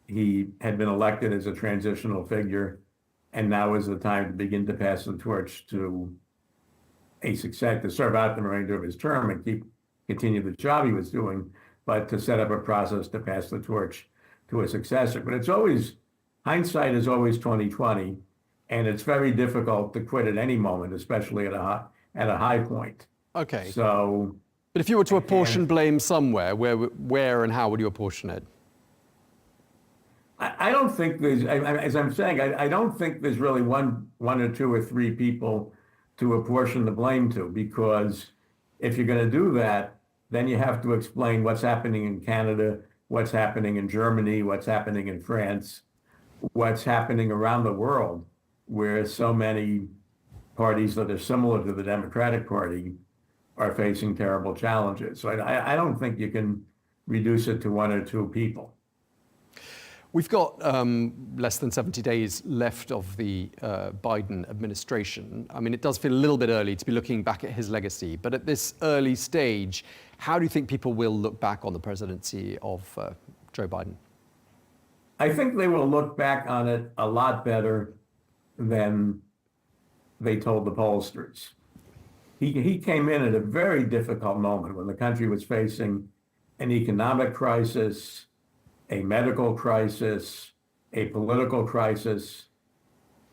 he had been elected as a transitional figure, and now is the time to begin to pass the torch to a success, to serve out the remainder of his term and continue the job he was doing, but to set up a process to pass the torch to a successor. But hindsight is always 20/20, and it's very difficult to quit at any moment, especially at a high point. Okay. So, but if you were to apportion blame somewhere, where and how would you apportion it? I don't think there's, as I'm saying, I don't think there's really one or two or three people to apportion the blame to, because if you're going to do that, then you have to explain what's happening in Canada, what's happening in Germany, what's happening in France, what's happening around the world, where so many parties that are similar to the Democratic Party are facing terrible challenges. So I don't think you can reduce it to one or two people. We've got less than 70 days left of the Biden administration. I mean, it does feel a little bit early to be looking back at his legacy, but at this early stage, how do you think people will look back on the presidency of Joe Biden? I think they will look back on it a lot better than they told the pollsters. He came in at a very difficult moment when the country was facing an economic crisis, a medical crisis, a political crisis,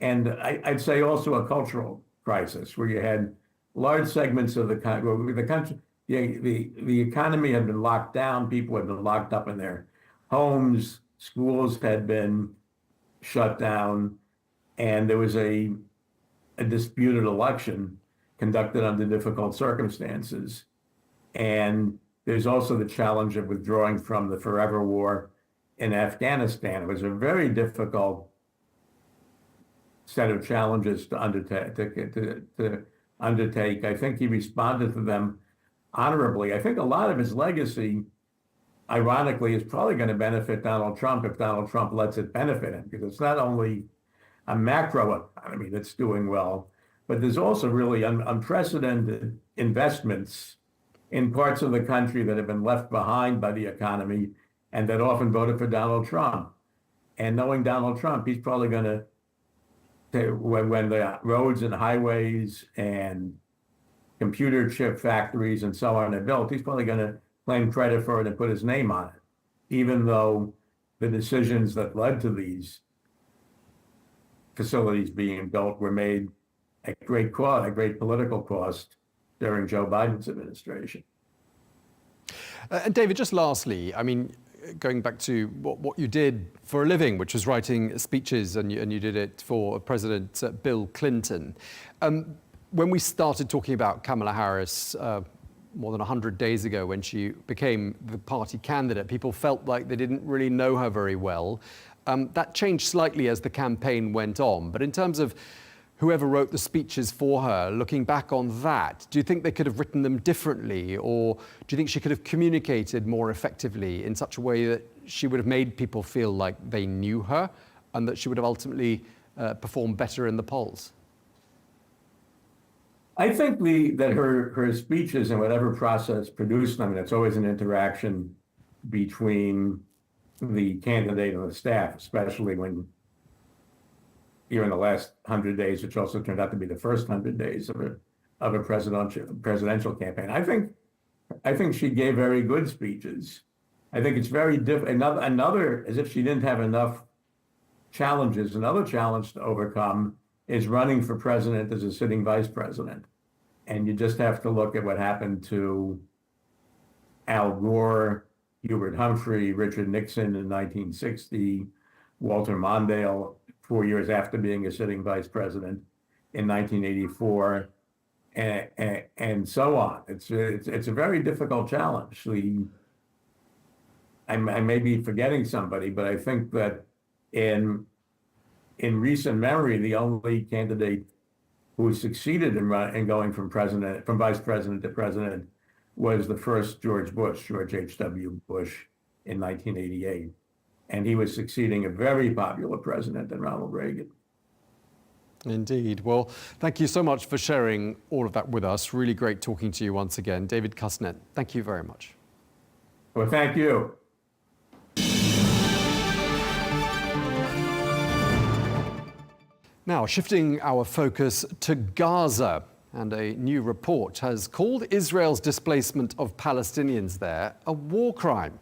and I'd say also a cultural crisis, where you had large segments of the country, the economy had been locked down, people had been locked up in their homes, schools had been shut down, and there was a disputed election conducted under difficult circumstances. And there's also the challenge of withdrawing from the forever war in Afghanistan. It was a very difficult set of challenges to undertake. I think he responded to them honorably. I think a lot of his legacy ironically, is probably going to benefit Donald Trump if Donald Trump lets it benefit him, because it's not only a macro economy that's doing well, but there's also really unprecedented investments in parts of the country that have been left behind by the economy and that often voted for Donald Trump. And knowing Donald Trump, he's probably going to, when the roads and highways and computer chip factories and so on are built, he's probably going to claim credit for it and put his name on it, even though the decisions that led to these facilities being built were made at great cost, at great political cost during Joe Biden's administration. And David, just lastly, I mean, going back to what you did for a living, which was writing speeches, and you did it for President Bill Clinton. When we started talking about Kamala Harris more than 100 days ago, when she became the party candidate, people felt like they didn't really know her very well. That changed slightly as the campaign went on. But in terms of whoever wrote the speeches for her, looking back on that, do you think they could have written them differently? Or do you think she could have communicated more effectively in such a way that she would have made people feel like they knew her and that she would have ultimately performed better in the polls? I think that her speeches and whatever process produced them, it's always an interaction between the candidate and the staff, especially when you're in the last 100 days, which also turned out to be the first 100 days of a presidential campaign. I think she gave very good speeches. I think it's very different. Another, as if she didn't have enough challenges, another challenge to overcome is running for president as a sitting vice president. And you just have to look at what happened to Al Gore, Hubert Humphrey, Richard Nixon in 1960, Walter Mondale 4 years after being a sitting vice president in 1984, and so on. It's a very difficult challenge. I may be forgetting somebody, but I think that in recent memory, the only candidate who succeeded in going from vice president to president was the first George H.W. Bush in 1988. And he was succeeding a very popular president in Ronald Reagan. Indeed. Well, thank you so much for sharing all of that with us. Really great talking to you once again. David Kusnet, thank you very much. Well, thank you. Now, shifting our focus to Gaza, and a new report has called Israel's displacement of Palestinians there a war crime.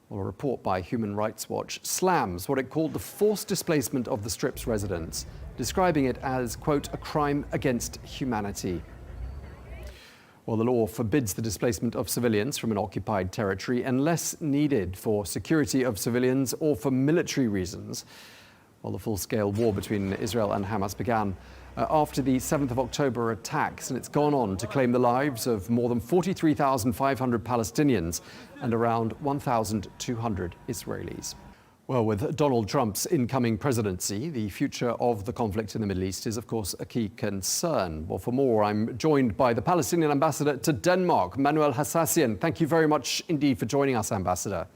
Well, a report by Human Rights Watch slams what it called the forced displacement of the Strip's residents, describing it as, quote, a crime against humanity. Well, the law forbids the displacement of civilians from an occupied territory unless needed for security of civilians or for military reasons. Well, the full-scale war between Israel and Hamas began after the 7th of October attacks, and it's gone on to claim the lives of more than 43,500 Palestinians and around 1,200 Israelis. Well, with Donald Trump's incoming presidency, the future of the conflict in the Middle East is, of course, a key concern. Well, for more, I'm joined by the Palestinian ambassador to Denmark, Manuel Hassassian. Thank you very much indeed for joining us, Ambassador.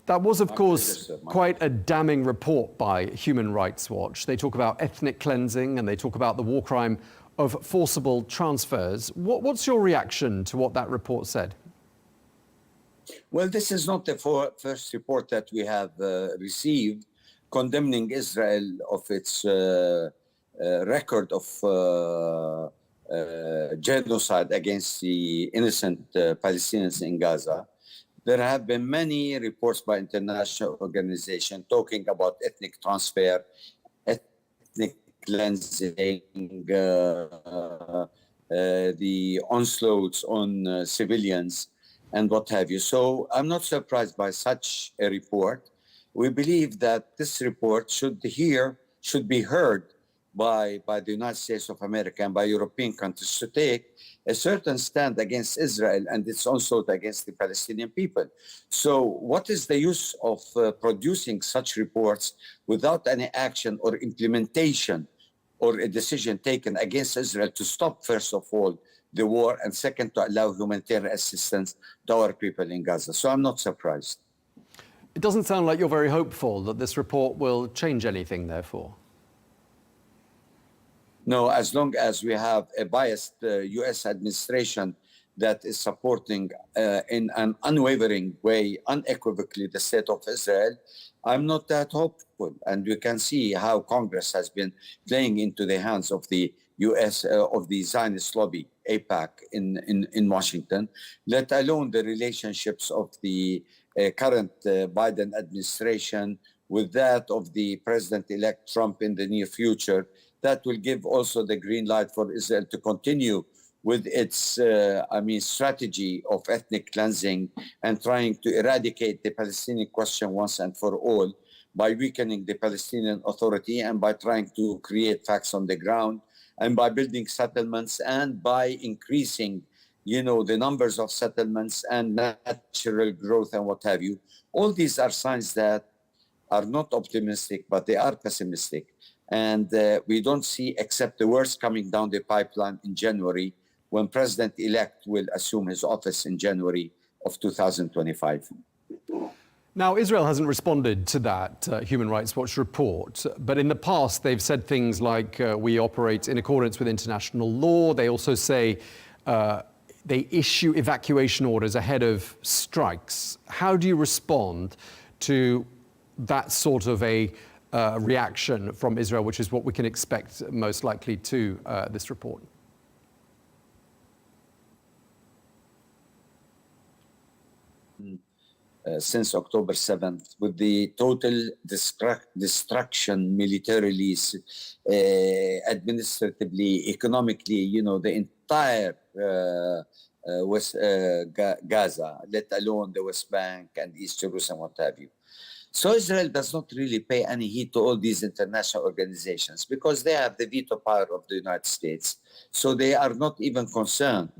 That was, of course, quite a damning report by Human Rights Watch. They talk about ethnic cleansing and they talk about the war crime of forcible transfers. What's your reaction to what that report said? Well, this is not the first report that we have received condemning Israel of its record of genocide against the innocent Palestinians in Gaza. There have been many reports by international organizations talking about ethnic transfer, ethnic cleansing, the onslaughts on civilians, and what have you. So I'm not surprised by such a report. We believe that this report should be heard by the United States of America and by European countries to take a certain stand against Israel and its onslaught against the Palestinian people. So what is the use of producing such reports without any action or implementation or a decision taken against Israel to stop, first of all, the war, and second, to allow humanitarian assistance to our people in Gaza. So I'm not surprised. It doesn't sound like you're very hopeful that this report will change anything, therefore. No, as long as we have a biased U.S. administration that is supporting in an unwavering way, unequivocally, the state of Israel, I'm not that hopeful. And you can see how Congress has been playing into the hands of the U.S., of the Zionist lobby, AIPAC, in Washington, let alone the relationships of the current Biden administration with that of the President-elect Trump in the near future. That will give also the green light for Israel to continue with its, strategy of ethnic cleansing and trying to eradicate the Palestinian question once and for all by weakening the Palestinian Authority and by trying to create facts on the ground and by building settlements and by increasing, the numbers of settlements and natural growth and what have you. All these are signs that are not optimistic, but they are pessimistic. And we don't see except the worst coming down the pipeline in January, when President-elect will assume his office in January of 2025. Now, Israel hasn't responded to that Human Rights Watch report, but in the past they've said things like we operate in accordance with international law. They also say they issue evacuation orders ahead of strikes. How do you respond to that sort of a reaction from Israel, which is what we can expect most likely to this report? Since October 7th, with the total destruction militarily, administratively, economically, the entire Gaza, let alone the West Bank and East Jerusalem, what have you. So Israel does not really pay any heed to all these international organizations because they have the veto power of the United States. So they are not even concerned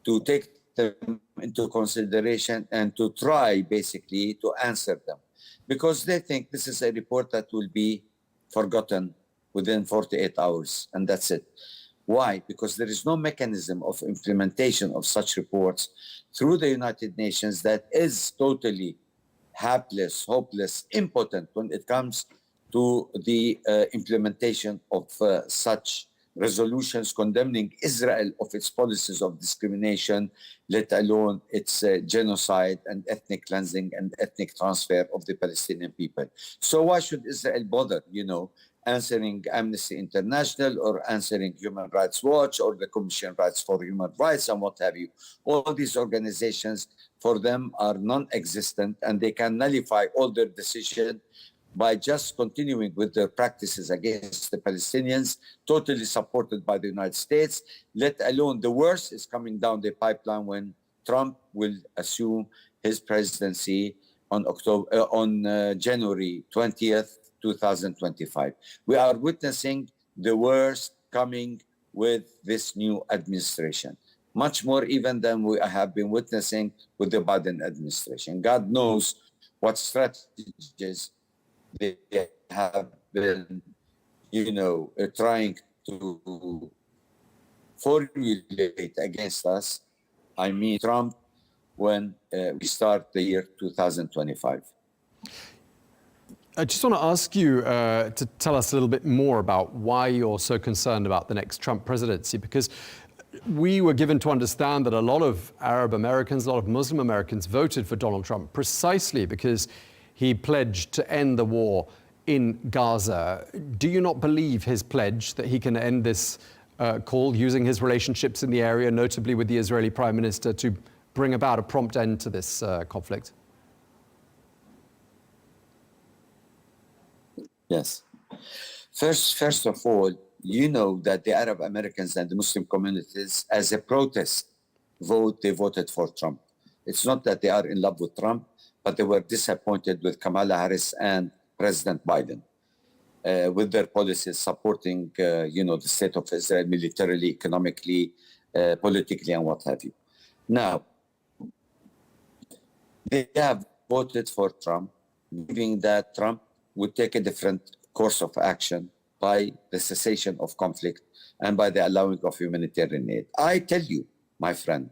to take them into consideration and to try basically to answer them, because they think this is a report that will be forgotten within 48 hours and that's it. Why? Because there is no mechanism of implementation of such reports through the United Nations that is totally helpless, hopeless, impotent when it comes to the implementation of such resolutions condemning Israel of its policies of discrimination, let alone its genocide and ethnic cleansing and ethnic transfer of the Palestinian people. So why should Israel bother, answering Amnesty International or answering Human Rights Watch or the Commission Rights for Human Rights and what have you? All these organizations, for them, are non-existent and they can nullify all their decisions by just continuing with their practices against the Palestinians, totally supported by the United States, let alone the worst is coming down the pipeline when Trump will assume his presidency on January 20th, 2025. We are witnessing the worst coming with this new administration, much more even than we have been witnessing with the Biden administration. God knows what strategies they have been, trying to formulate against us. I mean, Trump, when we start the year 2025. I just want to ask you to tell us a little bit more about why you're so concerned about the next Trump presidency, because we were given to understand that a lot of Arab Americans, a lot of Muslim Americans voted for Donald Trump precisely because he pledged to end the war in Gaza. Do you not believe his pledge that he can end this call using his relationships in the area, notably with the Israeli Prime Minister, to bring about a prompt end to this conflict? Yes. First of all, you know that the Arab Americans and the Muslim communities, as a protest vote, they voted for Trump. It's not that they are in love with Trump, but they were disappointed with Kamala Harris and President Biden with their policies supporting, the state of Israel militarily, economically, politically, and what have you. Now, they have voted for Trump, believing that Trump would take a different course of action by the cessation of conflict and by the allowing of humanitarian aid. I tell you, my friend,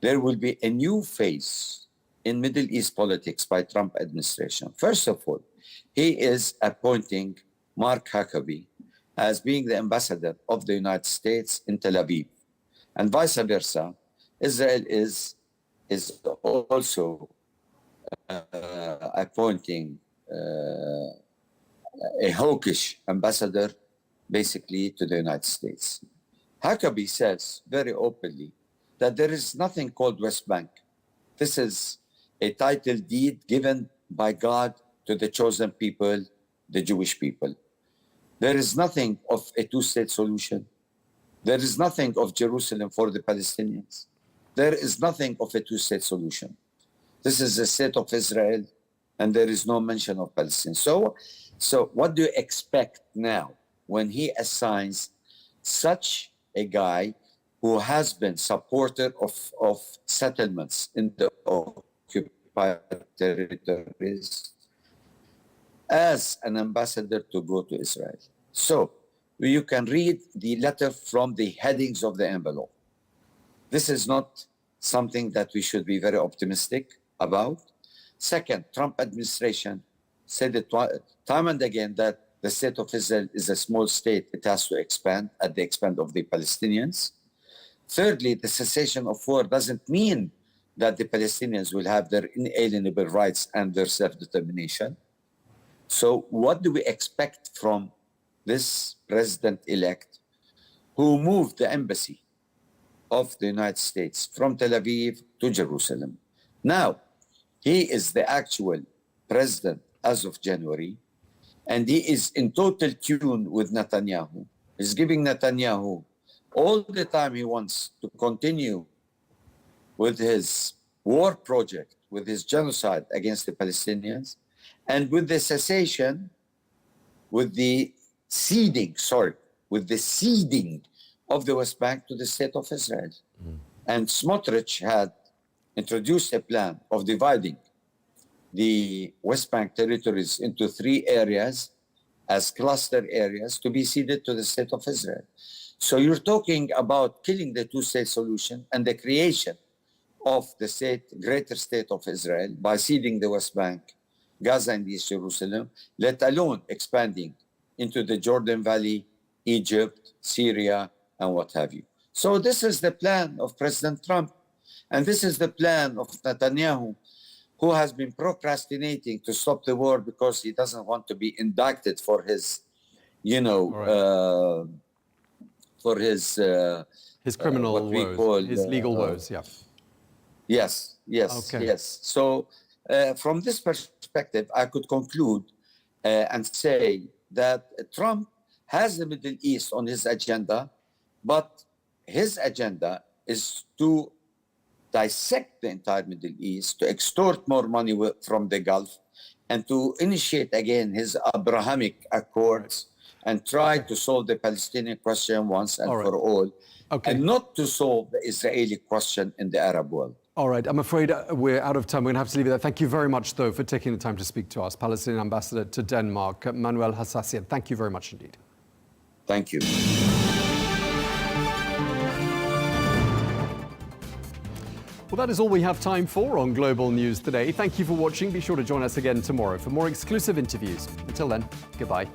there will be a new phase in Middle East politics by Trump administration. First of all, he is appointing Mark Huckabee as being the ambassador of the United States in Tel Aviv, and vice versa. Israel is also appointing a hawkish ambassador, basically, to the United States. Huckabee says very openly that there is nothing called West Bank. This is a title deed given by God to the chosen people, the Jewish people. There is nothing of a two-state solution. There is nothing of Jerusalem for the Palestinians. There is nothing of a two-state solution. This is the state of Israel, and there is no mention of Palestine. So what do you expect now when he assigns such a guy who has been supporter of settlements in the occupied territories as an ambassador to go to Israel? So you can read the letter from the headings of the envelope. This is not something that we should be very optimistic about. Second, Trump administration said it time and again that the state of Israel is a small state. It has to expand at the expense of the Palestinians. Thirdly, the cessation of war doesn't mean that the Palestinians will have their inalienable rights and their self-determination. So what do we expect from this president-elect who moved the embassy of the United States from Tel Aviv to Jerusalem? Now, he is the actual president as of January, and he is in total tune with Netanyahu. He's giving Netanyahu all the time he wants to continue with his war project, with his genocide against the Palestinians, and with the cessation, with the ceding of the West Bank to the state of Israel. And Smotrich had introduced a plan of dividing the West Bank territories into 3 areas as cluster areas to be ceded to the state of Israel. So you're talking about killing the two-state solution and the creation of the greater state of Israel by ceding the West Bank, Gaza and East Jerusalem, let alone expanding into the Jordan Valley, Egypt, Syria, and what have you. So this is the plan of President Trump. And this is the plan of Netanyahu, who has been procrastinating to stop the war because he doesn't want to be indicted for his, his criminal woes, his legal woes, yeah. Yes. Okay. Yes. So from this perspective, I could conclude and say that Trump has the Middle East on his agenda, but his agenda is to dissect the entire Middle East, to extort more money from the Gulf, and to initiate again his Abrahamic Accords and try to solve the Palestinian question once and for all, and not to solve the Israeli question in the Arab world. All right, I'm afraid we're out of time. We're going to have to leave it there. Thank you very much, though, for taking the time to speak to us. Palestinian Ambassador to Denmark, Manuel Hassassian. Thank you very much indeed. Thank you. Well, that is all we have time for on Global News today. Thank you for watching. Be sure to join us again tomorrow for more exclusive interviews. Until then, goodbye.